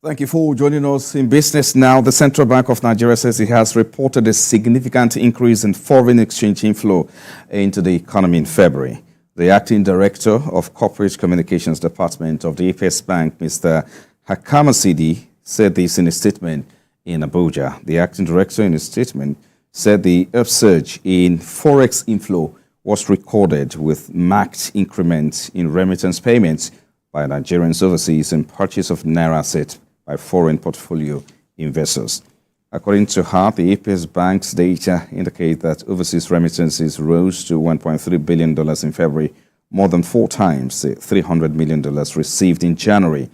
Thank you for joining us in Business Now. The Central Bank of Nigeria says it has reported a significant increase in foreign exchange inflow into the economy in February. The acting director of Corporate Communications Department of the APS Bank, Mr. Hakamasidi, said this in a statement in Abuja. The acting director in a statement said the upsurge in Forex inflow was recorded with marked increments in remittance payments by Nigerians overseas and purchase of Naira assets by foreign portfolio investors. According to her, the APS Bank's data indicate that overseas remittances rose to $1.3 billion in February, more than 4 times the $300 million received in January,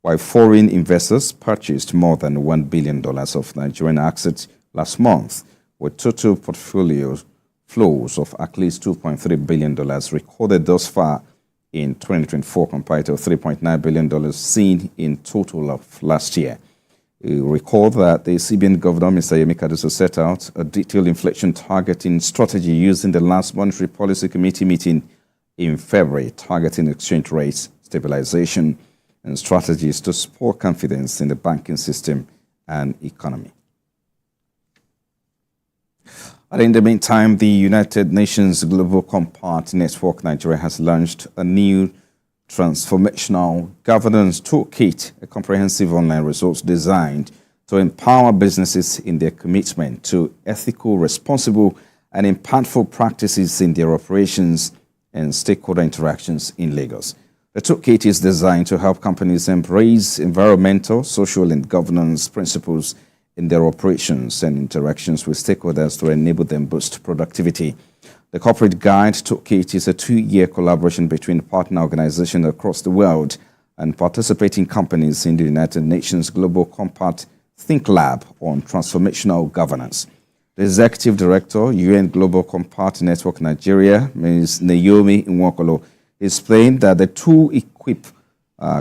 while foreign investors purchased more than $1 billion of Nigerian assets last month, with total portfolio flows of at least $2.3 billion recorded thus far in 2024 compared to $3.9 billion seen in total of last year. You recall that the CBN Governor, Mr. Yemi Kaduso, set out a detailed inflation targeting strategy using the last Monetary Policy Committee meeting in February, targeting exchange rates, stabilization, and strategies to support confidence in the banking system and economy. And in the meantime, the United Nations Global Compact Network Nigeria has launched a new transformational governance toolkit, a comprehensive online resource designed to empower businesses in their commitment to ethical, responsible, and impactful practices in their operations and stakeholder interactions in Lagos. The toolkit is designed to help companies embrace environmental, social, and governance principles in their operations and interactions with stakeholders to enable them boost productivity. The Corporate Guide Toolkit is a 2-year collaboration between partner organizations across the world and participating companies in the United Nations Global Compact Think Lab on transformational governance. The Executive Director, UN Global Compact Network Nigeria, Ms. Naomi Nwokolo, explained that the tool equips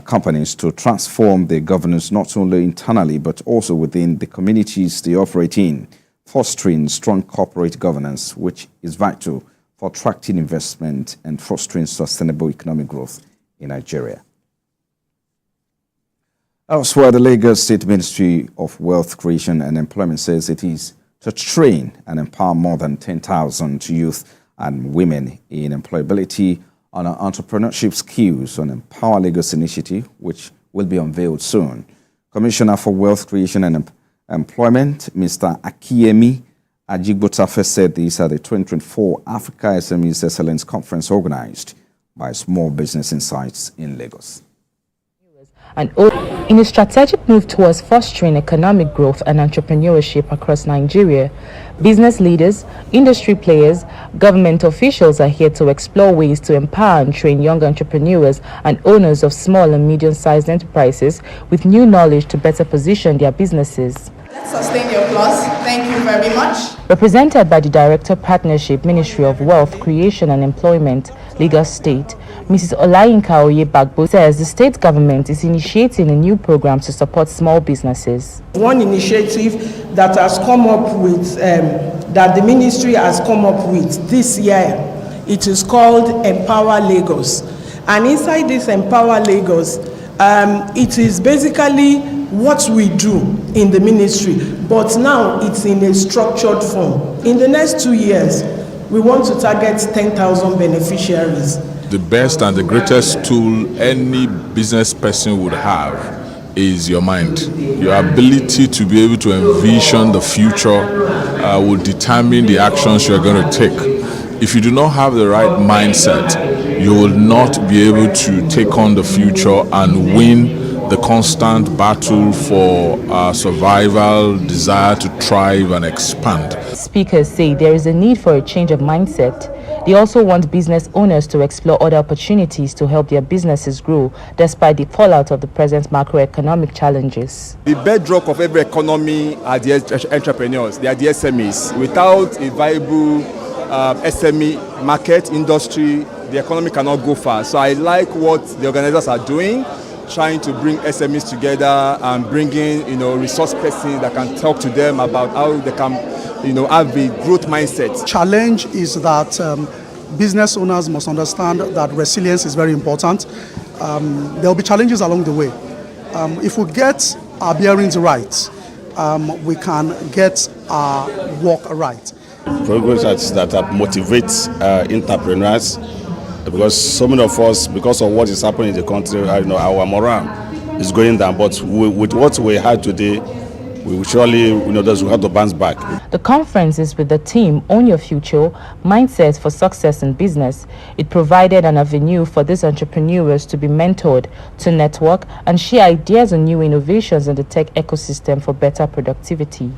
companies to transform their governance not only internally but also within the communities they operate in, fostering strong corporate governance, which is vital for attracting investment and fostering sustainable economic growth in Nigeria. Elsewhere, the Lagos State Ministry of Wealth Creation and Employment says it is to train and empower more than 10,000 youth and women in employability on our entrepreneurship skills on Empower Lagos initiative, which will be unveiled soon. Commissioner for Wealth Creation and Employment, Mr. Akiyemi Ajigbotafe, said this at the 2024 Africa SMEs Excellence Conference organized by Small Business Insights in Lagos. And in a strategic move towards fostering economic growth and entrepreneurship across Nigeria, business leaders, industry players, government officials are here to explore ways to empower and train young entrepreneurs and owners of small and medium-sized enterprises with new knowledge to better position their businesses. Let's sustain the applause. Thank you very much. Represented by the Director Partnership, Ministry of Wealth, Creation and Employment, Lagos State, Mrs. Olayinka Oyebagbo says the state government is initiating a new program to support small businesses. One initiative that has come up with, that the ministry has come up with this year, it is called Empower Lagos. And inside this Empower Lagos, it is basically what we do in the ministry, but now it's in a structured form. In the next 2 years, we want to target 10,000 beneficiaries. The best and the greatest tool any business person would have is your mind. Your ability to be able to envision the future will determine the actions you're going to take. If you do not have the right mindset, you will not be able to take on the future and win the constant battle for survival, desire to thrive and expand. Speakers say there is a need for a change of mindset. They also want business owners to explore other opportunities to help their businesses grow despite the fallout of the present macroeconomic challenges. The bedrock of every economy are the entrepreneurs, they are the SMEs. Without a viable SME market, industry, the economy cannot go far. So I like what the organizers are doing, trying to bring SMEs together and bringing, resource persons that can talk to them about how they can, have a growth mindset. Challenge is that business owners must understand that resilience is very important. There will be challenges along the way. If we get our bearings right, we can get our work right. Programs that motivate entrepreneurs, because so many of us, because of what is happening in the country, our morale is going down. But with what we had today, we will surely, those who have to bounce back. The conference is with the theme Own Your Future, Mindset for Success in Business. It provided an avenue for these entrepreneurs to be mentored, to network, and share ideas on new innovations in the tech ecosystem for better productivity.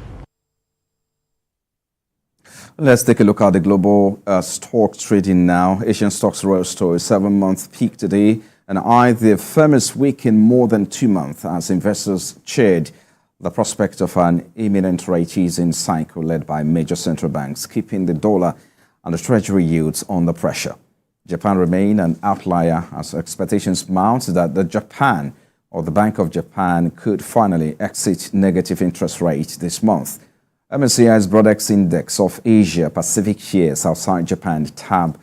Let's take a look at the global stock trading now. Asian stocks rose to a 7-month peak today and eyed their firmest week in more than 2 months as investors cheered the prospect of an imminent rate easing cycle led by major central banks, keeping the dollar and the treasury yields under pressure. Japan remained an outlier as expectations mount that the Bank of Japan could finally exit negative interest rates this month. MSCI's Broadex Index of Asia Pacific shares outside Japan tab,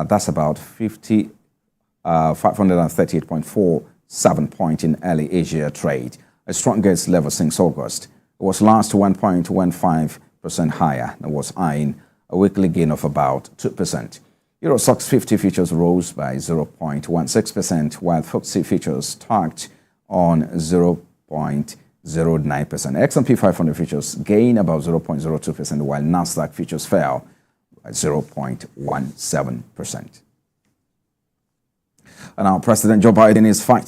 that's about 538.47 point in early Asia trade, a strongest level since August. It was last 1.15% higher and was eyeing a weekly gain of about 2%. Euro Stoxx 50 futures rose by 0.16%, while FTSE futures tagged on 0.09%. S&P 500 futures gained about 0.02%, while Nasdaq futures fell by 0.17%. And now President Joe Biden is fighting